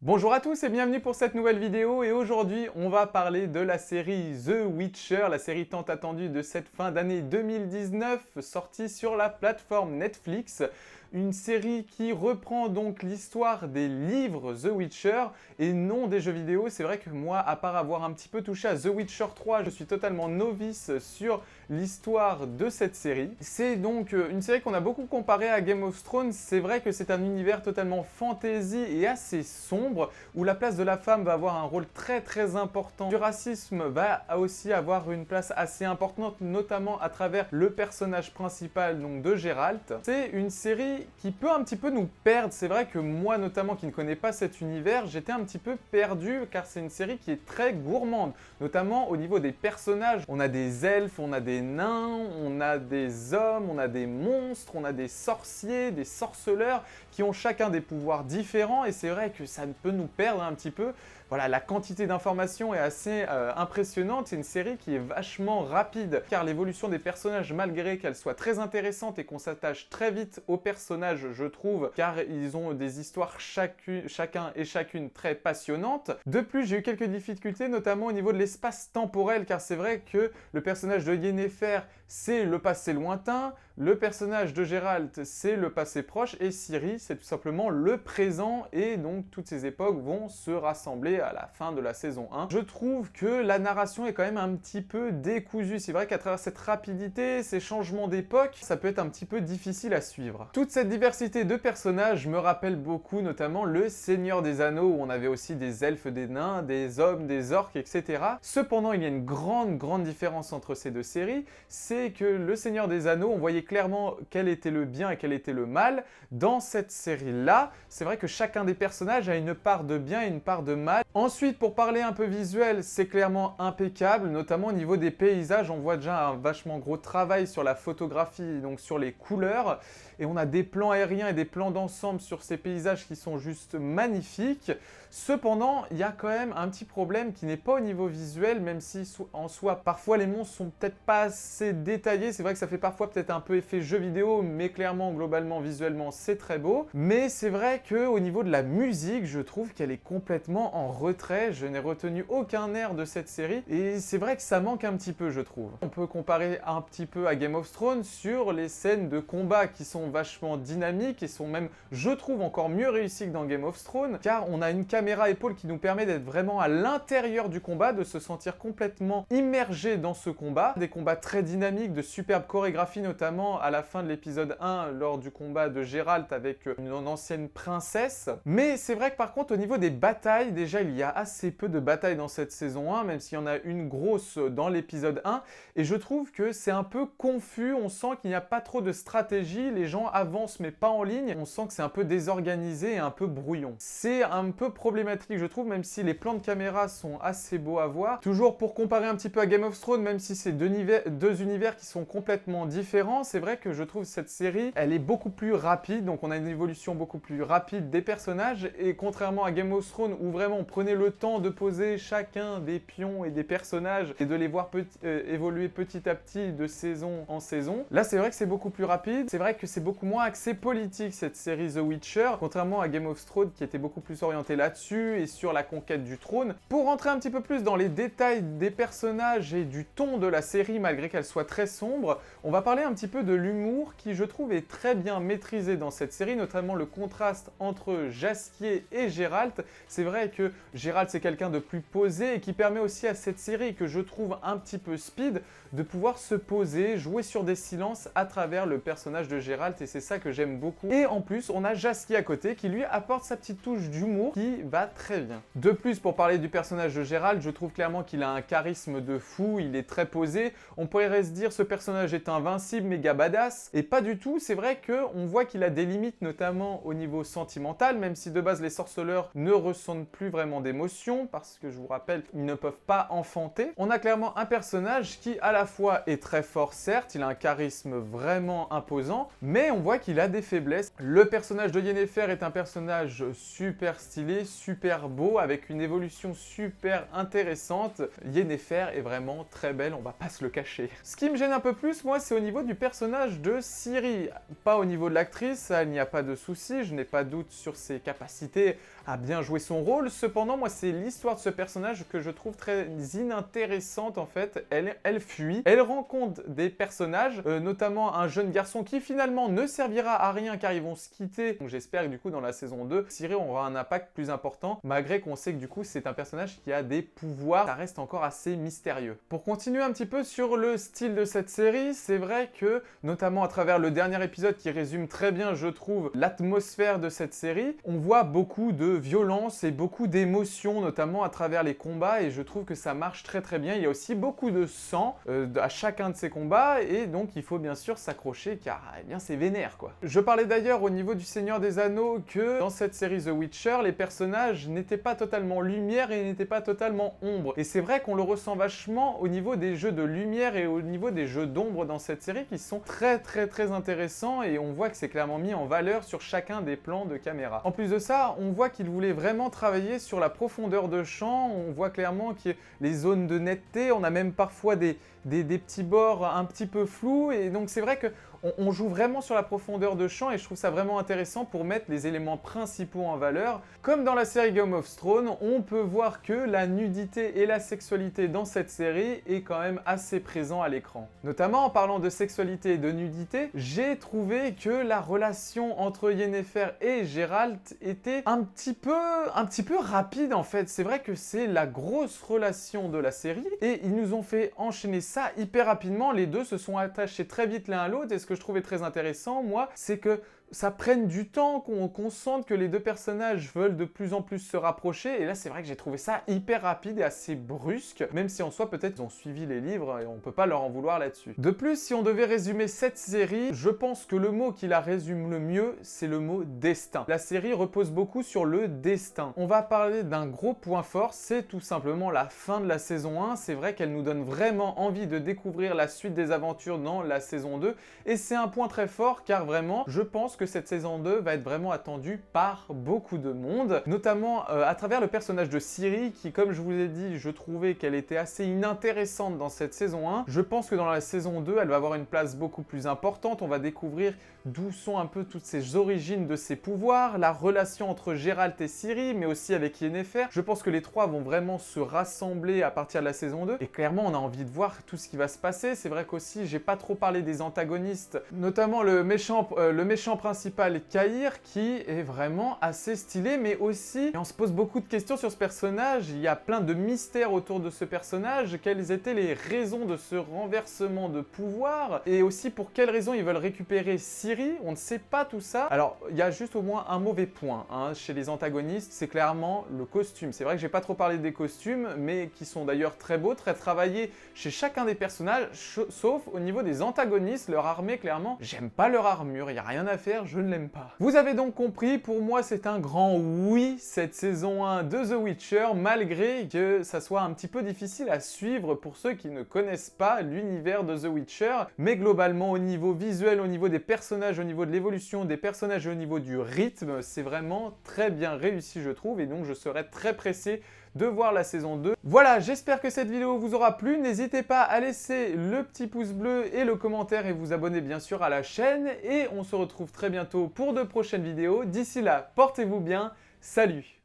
Bonjour à tous et bienvenue pour cette nouvelle vidéo et aujourd'hui on va parler de la série The Witcher, la série tant attendue de cette fin d'année 2019 sortie sur la plateforme Netflix. Une série qui reprend donc l'histoire des livres The Witcher et non des jeux vidéo. C'est vrai que moi, à part avoir un petit peu touché à The Witcher 3, je suis totalement novice sur l'histoire de cette série. C'est donc une série qu'on a beaucoup comparée à Game of Thrones. C'est vrai que c'est un univers totalement fantasy et assez sombre où la place de la femme va avoir un rôle très important. Du racisme va aussi avoir une place assez importante, notamment à travers le personnage principal donc de Geralt. C'est une série qui peut un petit peu nous perdre. C'est vrai que moi notamment qui ne connais pas cet univers, j'étais un petit peu perdu car c'est une série qui est très gourmande, notamment au niveau des personnages. On a des elfes, on a des nains, on a des hommes, on a des monstres, on a des sorciers, des sorceleurs qui ont chacun des pouvoirs différents et c'est vrai que ça peut nous perdre un petit peu. Voilà, la quantité d'informations est assez impressionnante. C'est une série qui est vachement rapide car l'évolution des personnages, malgré qu'elle soit très intéressante et qu'on s'attache très vite aux personnages, je trouve, car ils ont des histoires chacun et chacune très passionnantes. De plus, j'ai eu quelques difficultés, notamment au niveau de l'espace temporel, car c'est vrai que le personnage de Yennefer, c'est le passé lointain, le personnage de Geralt, c'est le passé proche, et Ciri, c'est tout simplement le présent, et donc toutes ces époques vont se rassembler à la fin de la saison 1. Je trouve que la narration est quand même un petit peu décousue. C'est vrai qu'à travers cette rapidité, ces changements d'époque, ça peut être un petit peu difficile à suivre. Toute cette diversité de personnages me rappelle beaucoup notamment le Seigneur des Anneaux, où on avait aussi des elfes, des nains, des hommes, des orques, etc. Cependant, il y a une grande différence entre ces deux séries, c'est que le Seigneur des Anneaux, on voyait clairement quel était le bien et quel était le mal. Dans cette série-là, c'est vrai que chacun des personnages a une part de bien et une part de mal. Ensuite, pour parler un peu visuel, c'est clairement impeccable, notamment au niveau des paysages, on voit déjà un vachement gros travail sur la photographie, donc sur les couleurs, et on a des plans aériens et des plans d'ensemble sur ces paysages qui sont juste magnifiques. Cependant, il y a quand même un petit problème qui n'est pas au niveau visuel, même si en soi, parfois les monstres sont peut-être pas assez détaillés. C'est vrai que ça fait parfois peut-être un peu effet jeu vidéo, mais clairement, globalement, visuellement, c'est très beau. Mais c'est vrai qu'au niveau de la musique, je trouve qu'elle est complètement en retrait. Je n'ai retenu aucun air de cette série, et c'est vrai que ça manque un petit peu, je trouve. On peut comparer un petit peu à Game of Thrones sur les scènes de combat qui sont vachement dynamiques et sont même, je trouve, encore mieux réussies que dans Game of Thrones, car on a une caméra épaule qui nous permet d'être vraiment à l'intérieur du combat, de se sentir complètement immergé dans ce combat. Des combats très dynamiques, de superbes chorégraphies, notamment à la fin de l'épisode 1, lors du combat de Geralt avec une ancienne princesse. Mais c'est vrai que par contre, au niveau des batailles, déjà il y a assez peu de batailles dans cette saison 1, même s'il y en a une grosse dans l'épisode 1, et je trouve que c'est un peu confus, on sent qu'il n'y a pas trop de stratégie, les gens avancent mais pas en ligne, on sent que c'est un peu désorganisé et un peu brouillon. C'est un peu problématique, je trouve, même si les plans de caméra sont assez beaux à voir. Toujours pour comparer un petit peu à Game of Thrones, même si c'est deux univers qui sont complètement différents, c'est vrai que je trouve cette série, elle est beaucoup plus rapide, donc on a une évolution beaucoup plus rapide des personnages, et contrairement à Game of Thrones, où vraiment on prenait le temps de poser chacun des pions et des personnages, et de les voir évoluer petit à petit de saison en saison, là c'est vrai que c'est beaucoup plus rapide, c'est vrai que c'est beaucoup moins axé politique cette série The Witcher, contrairement à Game of Thrones qui était beaucoup plus orienté là-dessus et sur la conquête du trône. Pour rentrer un petit peu plus dans les détails des personnages et du ton de la série, malgré qu'elle soit très sombre, on va parler un petit peu de l'humour qui, je trouve, est très bien maîtrisé dans cette série, notamment le contraste entre Jaskier et Geralt. C'est vrai que Geralt, c'est quelqu'un de plus posé et qui permet aussi à cette série, que je trouve un petit peu speed, de pouvoir se poser, jouer sur des silences à travers le personnage de Geralt, et c'est ça que j'aime beaucoup. Et en plus, on a Jaskier à côté qui lui apporte sa petite touche d'humour qui va très bien. De plus, pour parler du personnage de Geralt, je trouve clairement qu'il a un charisme de fou, il est très posé. On pourrait se dire ce personnage est invincible, méga badass, et pas du tout. C'est vrai qu'on voit qu'il a des limites, notamment au niveau sentimental, même si de base les sorceleurs ne ressentent plus vraiment d'émotions, parce que je vous rappelle, ils ne peuvent pas enfanter. On a clairement un personnage qui à la fois est très fort, certes, il a un charisme vraiment imposant, mais on voit qu'il a des faiblesses. Le personnage de Yennefer est un personnage super stylé, super beau, avec une évolution super intéressante. Yennefer est vraiment très belle, on va pas se le cacher. Ce qui me gêne un peu plus, moi, c'est au niveau du personnage de Ciri. Pas au niveau de l'actrice, ça, il n'y a pas de souci, je n'ai pas de doute sur ses capacités à bien jouer son rôle. Cependant, moi, c'est l'histoire de ce personnage que je trouve très inintéressante, en fait. Elle fuit, elle rencontre des personnages, notamment un jeune garçon qui finalement ne servira à rien car ils vont se quitter. Donc j'espère que du coup, dans la saison 2, Ciri aura un impact plus important, malgré qu'on sait que du coup, c'est un personnage qui a des pouvoirs. Ça reste encore assez mystérieux. Pour continuer un petit peu sur le style de cette série, c'est vrai que, notamment à travers le dernier épisode qui résume très bien, je trouve, l'atmosphère de cette série, on voit beaucoup de violence et beaucoup d'émotions, notamment à travers les combats, et je trouve que ça marche très très bien. Il y a aussi beaucoup de sang à chacun de ces combats, et donc il faut bien sûr s'accrocher car eh bien c'est vénère quoi. Je parlais d'ailleurs au niveau du Seigneur des Anneaux que dans cette série The Witcher, les personnages n'étaient pas totalement lumière et n'étaient pas totalement ombre. Et c'est vrai qu'on le ressent vachement au niveau des jeux de lumière et au niveau des jeux d'ombre dans cette série qui sont très très très intéressants, et on voit que c'est clairement mis en valeur sur chacun des plans de caméra. En plus de ça, on voit qu'il voulait vraiment travailler sur la profondeur de champ. On voit clairement qu'il y a les zones de netteté, on a même parfois des petits bords un petit peu flous, et donc c'est vrai que on joue vraiment sur la profondeur de champ, et je trouve ça vraiment intéressant pour mettre les éléments principaux en valeur. Comme dans la série Game of Thrones, on peut voir que la nudité et la sexualité dans cette série est quand même assez présent à l'écran. Notamment en parlant de sexualité et de nudité, j'ai trouvé que la relation entre Yennefer et Geralt était un petit peu rapide en fait. C'est vrai que c'est la grosse relation de la série, et ils nous ont fait enchaîner ça hyper rapidement. Les deux se sont attachés très vite l'un à l'autre, et ce que je trouvais très intéressant, moi, c'est que ça prenne du temps, qu'on sente que les deux personnages veulent de plus en plus se rapprocher, et là c'est vrai que j'ai trouvé ça hyper rapide et assez brusque, même si en soi peut-être ils ont suivi les livres et on peut pas leur en vouloir là-dessus. De plus, si on devait résumer cette série, je pense que le mot qui la résume le mieux, c'est le mot destin. La série repose beaucoup sur le destin. On va parler d'un gros point fort, c'est tout simplement la fin de la saison 1, c'est vrai qu'elle nous donne vraiment envie de découvrir la suite des aventures dans la saison 2, et c'est un point très fort car vraiment, je pense que cette saison 2 va être vraiment attendue par beaucoup de monde, notamment à travers le personnage de Ciri qui, comme je vous l'ai dit, je trouvais qu'elle était assez inintéressante dans cette saison 1. Je pense que dans la saison 2, elle va avoir une place beaucoup plus importante. On va découvrir d'où sont un peu toutes ces origines de ses pouvoirs, la relation entre Geralt et Ciri, mais aussi avec Yennefer. Je pense que les trois vont vraiment se rassembler à partir de la saison 2, et clairement on a envie de voir tout ce qui va se passer. C'est vrai qu'aussi, j'ai pas trop parlé des antagonistes, notamment le méchant principal Cahir, qui est vraiment assez stylé, mais aussi on se pose beaucoup de questions sur ce personnage. Il y a plein de mystères autour de ce personnage. Quelles étaient les raisons de ce renversement de pouvoir, et aussi pour quelles raisons ils veulent récupérer Ciri? On ne sait pas tout ça. Alors il y a juste au moins un mauvais point chez les antagonistes, c'est clairement le costume. C'est vrai que j'ai pas trop parlé des costumes, mais qui sont d'ailleurs très beaux, très travaillés chez chacun des personnages, sauf au niveau des antagonistes. Leur armée, clairement, j'aime pas leur armure, il y a rien à faire, je ne l'aime pas. Vous avez donc compris, pour moi c'est un grand oui, cette saison 1 de The Witcher, malgré que ça soit un petit peu difficile à suivre pour ceux qui ne connaissent pas l'univers de The Witcher, mais globalement au niveau visuel, au niveau des personnages, au niveau de l'évolution des personnages et au niveau du rythme, c'est vraiment très bien réussi je trouve, et donc je serais très pressé de voir la saison 2. Voilà, j'espère que cette vidéo vous aura plu. N'hésitez pas à laisser le petit pouce bleu et le commentaire, et vous abonner bien sûr à la chaîne. Et on se retrouve très bientôt pour de prochaines vidéos. D'ici là, portez-vous bien. Salut!